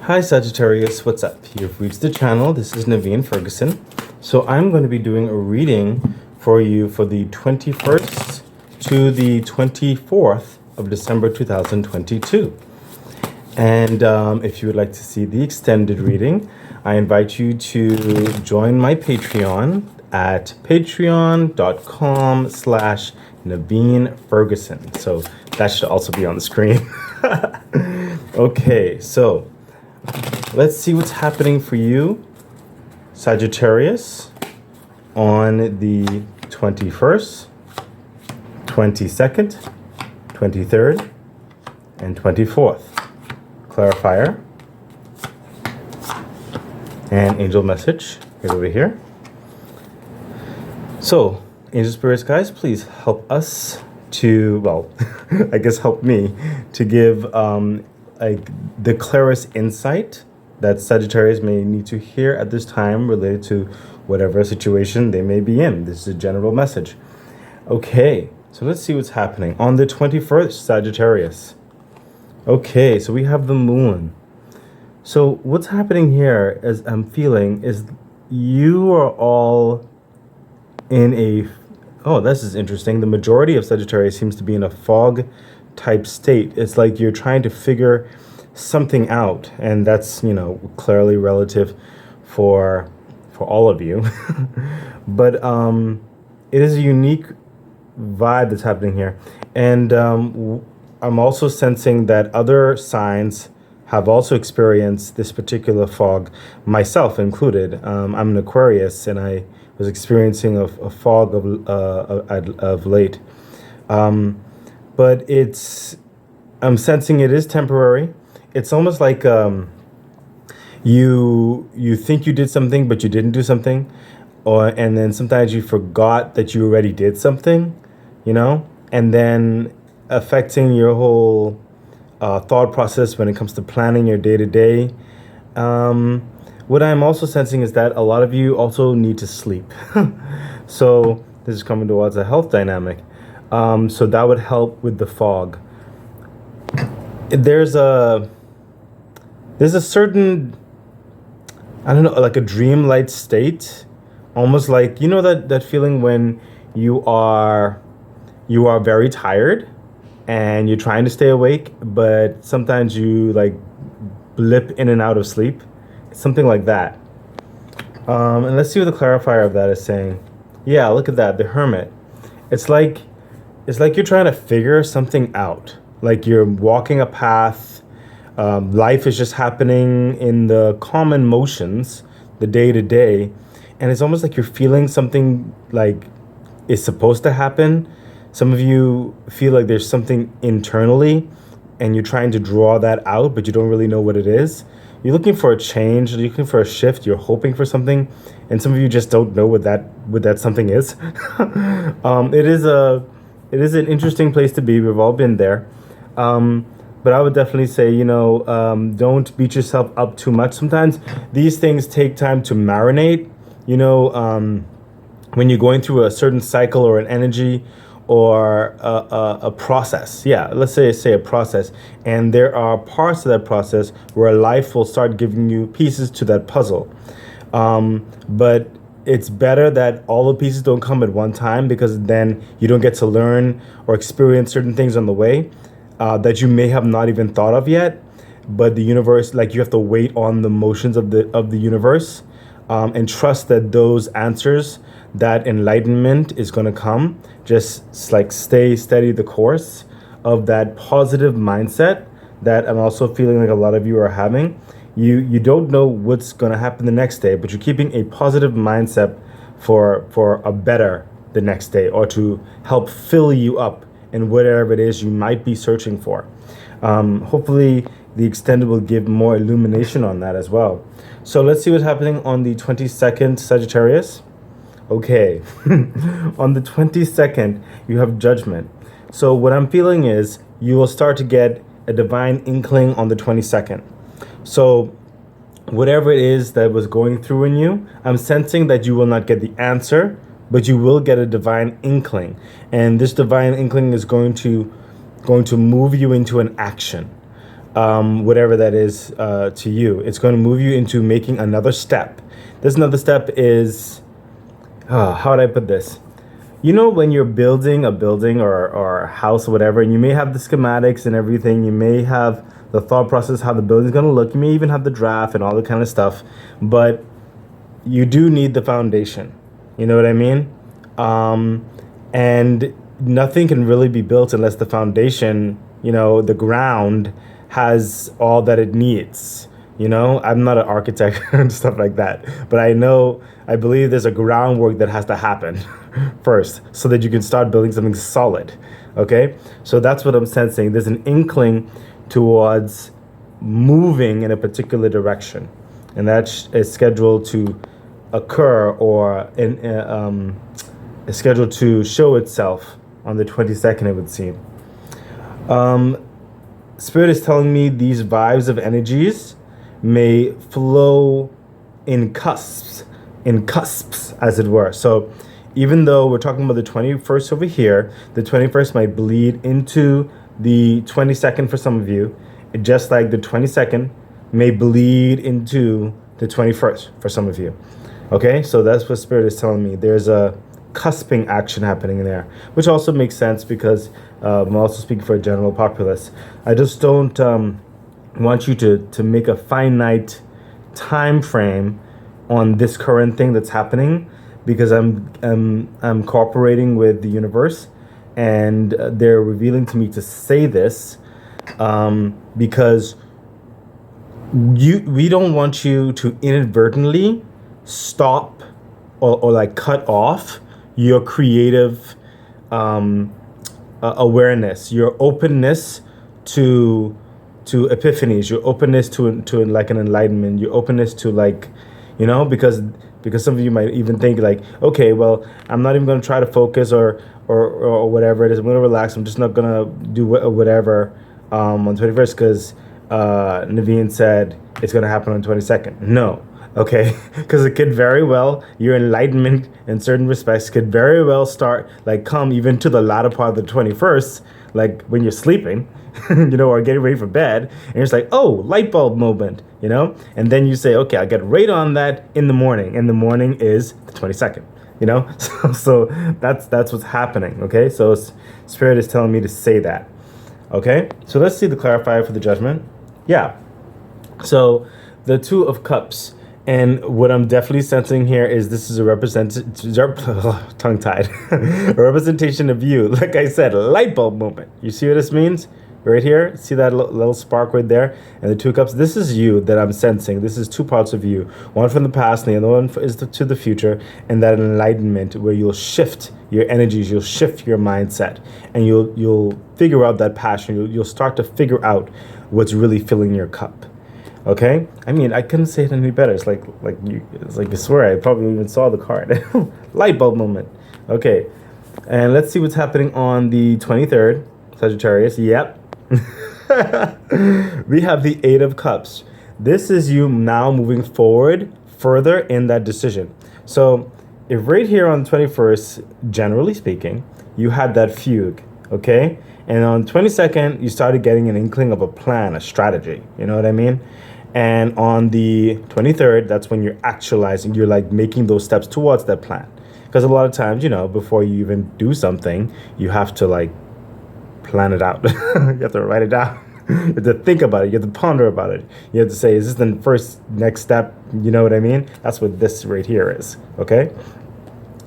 Hi Sagittarius, what's up? You've reached the channel. This is Naveen Ferguson. So I'm going to be doing a reading for you for the 21st to the 24th of December 2022. And if you would like to see the extended reading, I invite you to join my Patreon at patreon.com/Naveen Ferguson. So that should also be on the screen. Okay, so let's see what's happening for you, Sagittarius, on the 21st, 22nd, 23rd, and 24th. Clarifier and angel message right over here. So, angel spirits, guys, please help us to, well, I guess help me to give the clearest insight that Sagittarius may need to hear at this time related to whatever situation they may be in. This is a general message. Okay, so let's see what's happening on the 21st, Sagittarius. Okay, so we have the moon. So what's happening here, as I'm feeling, is you are all in a, oh, this is interesting. The majority of Sagittarius seems to be in a fog type state. It's like you're trying to figure something out, and that's, you know, clearly relative for all of you. But it is a unique vibe that's happening here. And I'm also sensing that other signs have also experienced this particular fog, myself included. I'm an Aquarius, and I was experiencing a fog of late. But I'm sensing it is temporary. It's almost like you think you did something, but you didn't do something. And then sometimes you forgot that you already did something, you know? And then affecting your whole thought process when it comes to planning your day-to-day. What I'm also sensing is that a lot of you also need to sleep. So this is coming towards a health dynamic. So that would help with the fog. There's a certain, I don't know, like a dreamlike state, almost like, you know, that feeling when you are very tired and you're trying to stay awake, but sometimes you like blip in and out of sleep. It's something like that. And let's see what the clarifier of that is saying. Yeah, look at that, the Hermit. It's like you're trying to figure something out. Like you're walking a path. Life is just happening in the common motions, the day-to-day. And it's almost like you're feeling something like is supposed to happen. Some of you feel like there's something internally and you're trying to draw that out, but you don't really know what it is. You're looking for a change, you're looking for a shift, you're hoping for something, and some of you just don't know what that something is. It is an interesting place to be. We've all been there. But I would definitely say, you know, don't beat yourself up too much. Sometimes these things take time to marinate. You know, when you're going through a certain cycle or an energy or a process. Yeah, let's say a process. And there are parts of that process where life will start giving you pieces to that puzzle. But it's better that all the pieces don't come at one time, because then you don't get to learn or experience certain things on the way that you may have not even thought of yet. But the universe, like, you have to wait on the motions of the universe and trust that those answers, that enlightenment is going to come. Just like stay steady the course of that positive mindset that I'm also feeling like a lot of you are having. You don't know what's going to happen the next day, but you're keeping a positive mindset for a better the next day, or to help fill you up in whatever it is you might be searching for. Hopefully the extended will give more illumination on that as well. So let's see what's happening on the 22nd, Sagittarius. Okay, on the 22nd, you have Judgment. So what I'm feeling is you will start to get a divine inkling on the 22nd. So whatever it is that was going through in you, I'm sensing that you will not get the answer, but you will get a divine inkling. And this divine inkling is going to move you into an action. whatever that is to you. It's going to move you into making another step. This another step is, how would I put this? You know, when you're building a building or a house or whatever, and you may have the schematics and everything, you may have the thought process, how the building's going to look, you may even have the draft and all that kind of stuff, but you do need the foundation. You know what I mean? And nothing can really be built unless the foundation, the ground has all that it needs. I'm not an architect and stuff like that, but I believe there's a groundwork that has to happen first so that you can start building something solid. Okay? So that's what I'm sensing. There's an inkling towards moving in a particular direction, and that is scheduled to occur or is scheduled to show itself on the 22nd, it would seem. Spirit is telling me these vibes of energies may flow in cusps, as it were. So even though we're talking about the 21st over here, the 21st might bleed into the 22nd for some of you, just like the 22nd may bleed into the 21st for some of you. Okay, so that's what Spirit is telling me. There's a cusping action happening in there, which also makes sense because I'm also speaking for a general populace. I just don't want you to make a finite time frame on this current thing that's happening, because I'm cooperating with the universe, and they're revealing to me to say this because we don't want you to inadvertently stop or like cut off your creative awareness, your openness to epiphanies, your openness to like an enlightenment, your openness to like, because some of you might even think like, okay, well, I'm not even going to try to focus or whatever it is. I'm going to relax. I'm just not going to do whatever on 21st because Naveen said it's going to happen on 22nd. No. Okay, because it could very well, your enlightenment in certain respects could very well come even to the latter part of the 21st, like when you're sleeping, or getting ready for bed, and it's like, oh, light bulb moment, and then you say, okay, I'll get right on that in the morning, and the morning is the 22nd, so that's what's happening, okay? So Spirit is telling me to say that, okay? So let's see the clarifier for the judgment. Yeah, so the Two of Cups. And what I'm definitely sensing here is this is a tongue-tied, a representation of you. Like I said, a light bulb moment. You see what this means? Right here, see that little spark right there? And the Two Cups, this is you that I'm sensing. This is two parts of you. One from the past and the other one is to the future. And that enlightenment where you'll shift your energies, you'll shift your mindset, and you'll figure out that passion. You'll start to figure out what's really filling your cup. Okay, I mean, I couldn't say it any better. It's like I swear I probably even saw the card. Light bulb moment. Okay, and let's see what's happening on the 23rd, Sagittarius. Yep. We have the Eight of Cups. This is you now moving forward further in that decision. So if right here on the 21st, generally speaking, you had that fugue, okay? And on 22nd, you started getting an inkling of a plan, a strategy. You know what I mean? And on the 23rd, that's when you're actualizing, you're like making those steps towards that plan. Because a lot of times, before you even do something, you have to like plan it out. You have to write it down. You have to think about it. You have to ponder about it. You have to say, is this the first next step? You know what I mean? That's what this right here is. Okay.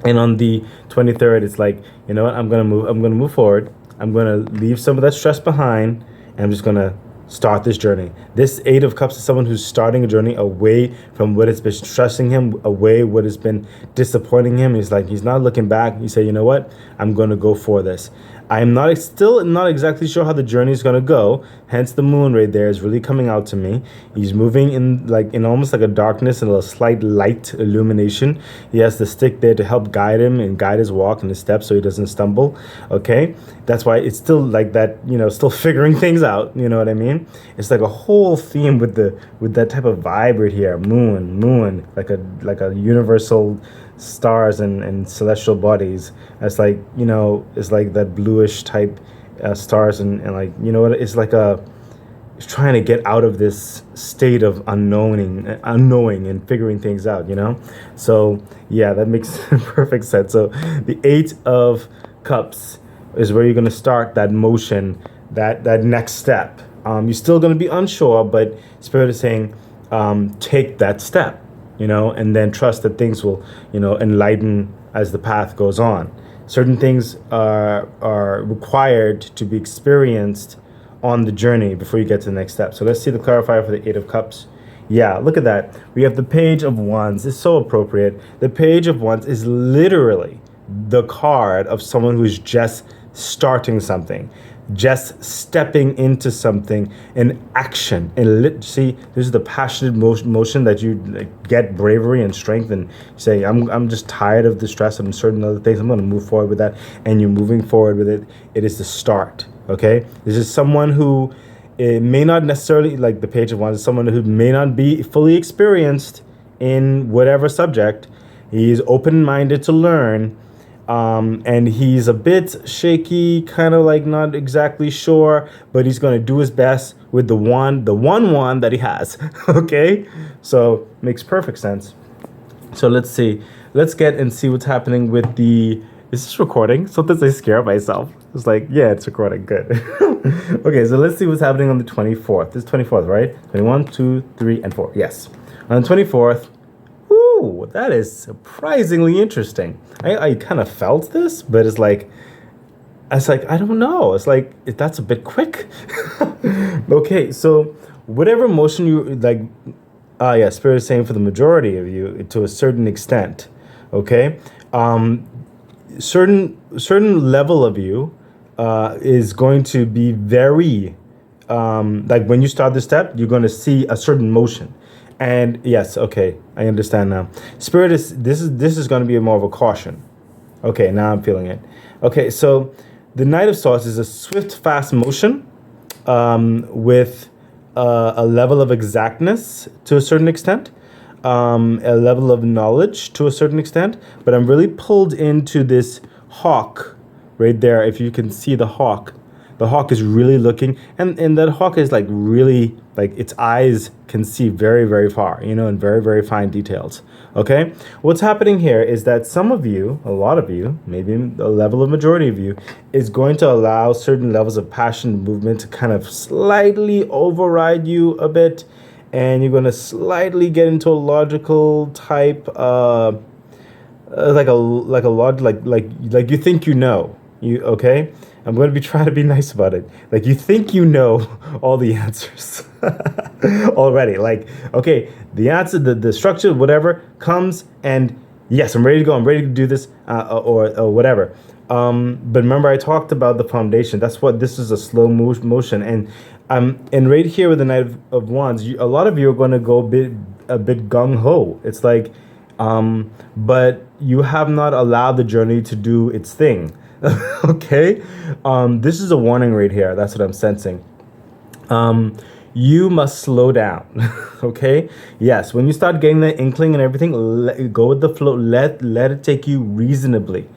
And on the 23rd, it's like, you know what? I'm gonna move forward. I'm gonna leave some of that stress behind, and I'm just gonna start this journey. This Eight of Cups is someone who's starting a journey away from what has been stressing him, away what has been disappointing him. He's not looking back. You say, you know what? I'm going to go for this. I'm still not exactly sure how the journey is going to go. Hence the moon right there is really coming out to me. He's moving in almost like a darkness and a slight light illumination. He has the stick there to help guide him and guide his walk and his steps so he doesn't stumble. Okay. That's why it's still like that, still figuring things out. You know what I mean? It's like a whole theme with that type of vibe right here. Moon, like a universal stars and celestial bodies. It's like, it's like that bluish type stars and like, what it's like trying to get out of this state of unknowing and figuring things out, you know? So yeah, that makes perfect sense. So the 8 of Cups is where you're going to start that motion, that next step. You're still going to be unsure, but Spirit is saying, take that step, you know, and then trust that things will, you know, enlighten as the path goes on. Certain things are required to be experienced on the journey before you get to the next step. So let's see the clarifier for the 8 of Cups. Yeah, look at that. We have the Page of Wands. It's so appropriate. The Page of Wands is literally the card of someone who's just starting something, just stepping into something in action. And see, this is the passionate motion that you get bravery and strength, and say, I'm just tired of the stress and certain other things. I'm going to move forward with that, and you're moving forward with it. It is the start. Okay, this is someone who it may not necessarily, like the Page of Wands, is someone who may not be fully experienced in whatever subject. He's open-minded to learn. And he's a bit shaky, kind of like not exactly sure, but he's going to do his best with the one wand that he has. Okay, so makes perfect sense. So let's see. Let's get and see what's happening with the. Is this recording? Sometimes I scare myself. It's like, yeah, it's recording. Good. Okay, so let's see what's happening on the 24th. This is 24th, right? 21, 2, 3, and 4. Yes. On the 24th. Ooh, that is surprisingly interesting. I kind of felt this, but it's like, I don't know. It's like, that's a bit quick. Okay, so whatever motion you like, yeah, Spirit is saying for the majority of you, to a certain extent, okay? Certain level of you is going to be very, like when you start the step, you're going to see a certain motion. And yes, okay, I understand now. Spirit this is going to be more of a caution. Okay, now I'm feeling it. Okay, so the Knight of Swords is a swift, fast motion with a level of exactness to a certain extent, a level of knowledge to a certain extent. But I'm really pulled into this hawk right there. If you can see the hawk is really looking, and that hawk is like really, like its eyes can see very, very far, you know, and very, very fine details. Okay, what's happening here is that some of you, a lot of you, maybe a level of majority of you, is going to allow certain levels of passion and movement to kind of slightly override you a bit, and you're going to slightly get into a logical type, like you think you know. Okay? I'm going to be trying to be nice about it. Like you think you know all the answers already. Like, okay, the answer, the structure, whatever comes, and yes, I'm ready to go. I'm ready to do this, or whatever. But remember, I talked about the foundation. That's what this is, a slow motion. And right here with the Knight of Wands, a lot of you are going to go a bit gung ho. It's like, but you have not allowed the journey to do its thing. Okay, this is a warning right here. That's what I'm sensing. You must slow down. Okay, yes, when you start getting the inkling and everything, go with the flow. Let it take you reasonably.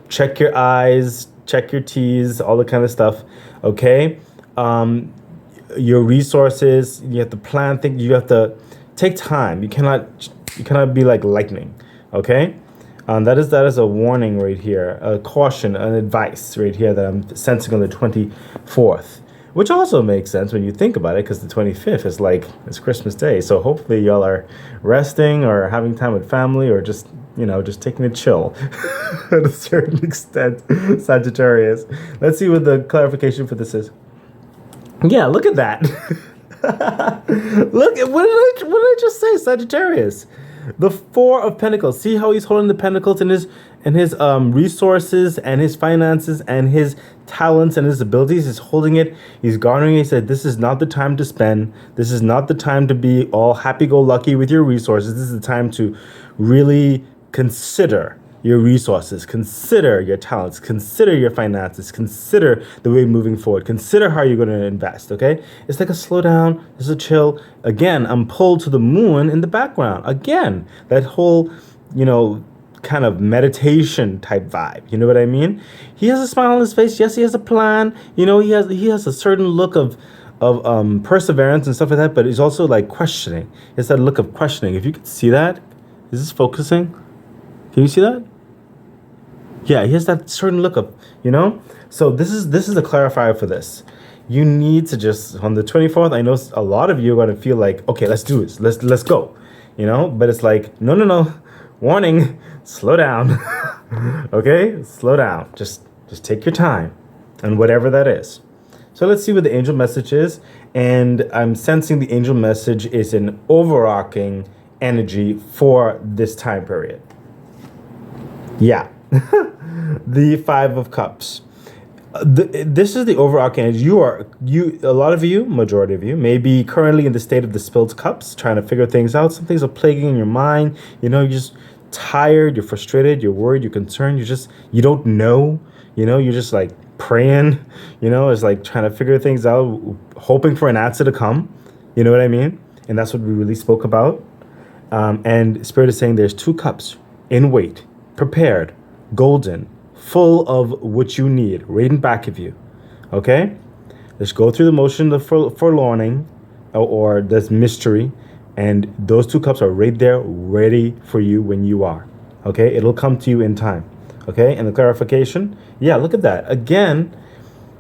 Check your I's, check your T's, all the kind of stuff. Okay, your resources, you have to plan things. You have to take time. You cannot be like lightning. Okay. That is a warning right here, a caution, an advice right here that I'm sensing on the 24th, which also makes sense when you think about it, because the 25th is like, it's Christmas Day. So hopefully y'all are resting or having time with family, or just, you know, just taking it chill at a certain extent, Sagittarius. Let's see what the clarification for this is. Yeah, look at that. Look, what did I just say, Sagittarius? The 4 of Pentacles. See how he's holding the Pentacles in his resources and his finances and his talents and his abilities. He's holding it. He's garnering it. He said, this is not the time to spend. This is not the time to be all happy-go-lucky with your resources. This is the time to really consider your resources, consider your talents, consider your finances, consider the way moving forward, consider how you're going to invest, okay? It's like a slow down, it's a chill. Again, I'm pulled to the moon in the background. Again, that whole, you know, kind of meditation type vibe. You know what I mean? He has a smile on his face. Yes, he has a plan. You know, he has a certain look of perseverance and stuff like that, but it's also like questioning. It's that look of questioning. If you can see that, is this focusing? Can you see that? Yeah, he has that certain look of, So this is the clarifier for this. You need to just, on the 24th, I know a lot of you are going to feel like, okay, let's do this. Let's go. But it's like, no. Warning, slow down. Okay? Slow down. Just take your time. And whatever that is. So let's see what the angel message is. And I'm sensing the angel message is an overarching energy for this time period. Yeah. The Five of Cups. This is the overarching energy. A lot of you, majority of you, may be currently in the state of the spilled cups, trying to figure things out. Some things are plaguing in your mind. You're just tired, you're frustrated, you're worried, you're concerned, you don't know, you're just like praying, it's like trying to figure things out, hoping for an answer to come. You know what I mean? And that's what we really spoke about. And Spirit is saying there's 2 cups in weight, prepared, golden, full of what you need, right in back of you. Okay? Let's go through the motion of forlorning or this mystery. And those 2 cups are right there, ready for you when you are. Okay? It'll come to you in time. Okay? And the clarification, yeah, look at that. Again,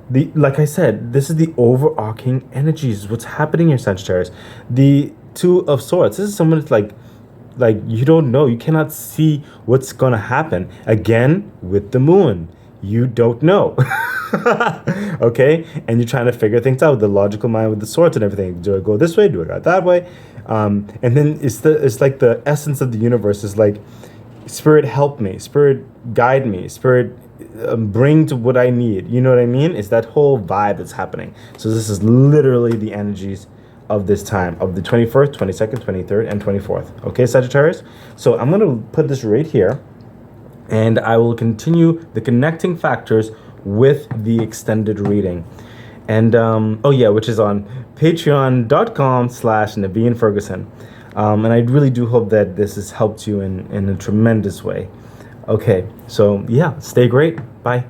like I said, this is the overarching energies. What's happening here, Sagittarius? The 2 of Swords. This is someone that's like you don't know. You cannot see what's going to happen. Again, with the moon. You don't know. Okay? And you're trying to figure things out with the logical mind, with the swords and everything. Do I go this way? Do I go that way? And then it's like the essence of the universe is like, Spirit, help me. Spirit, guide me. Spirit, bring to what I need. You know what I mean? It's that whole vibe that's happening. So this is literally the energies of this time, of the 21st, 22nd, 23rd, and 24th. Okay, Sagittarius? So I'm going to put this right here, and I will continue the connecting factors with the extended reading. And, which is on patreon.com/Naveen Ferguson. And I really do hope that this has helped you in a tremendous way. Okay, so yeah, stay great. Bye.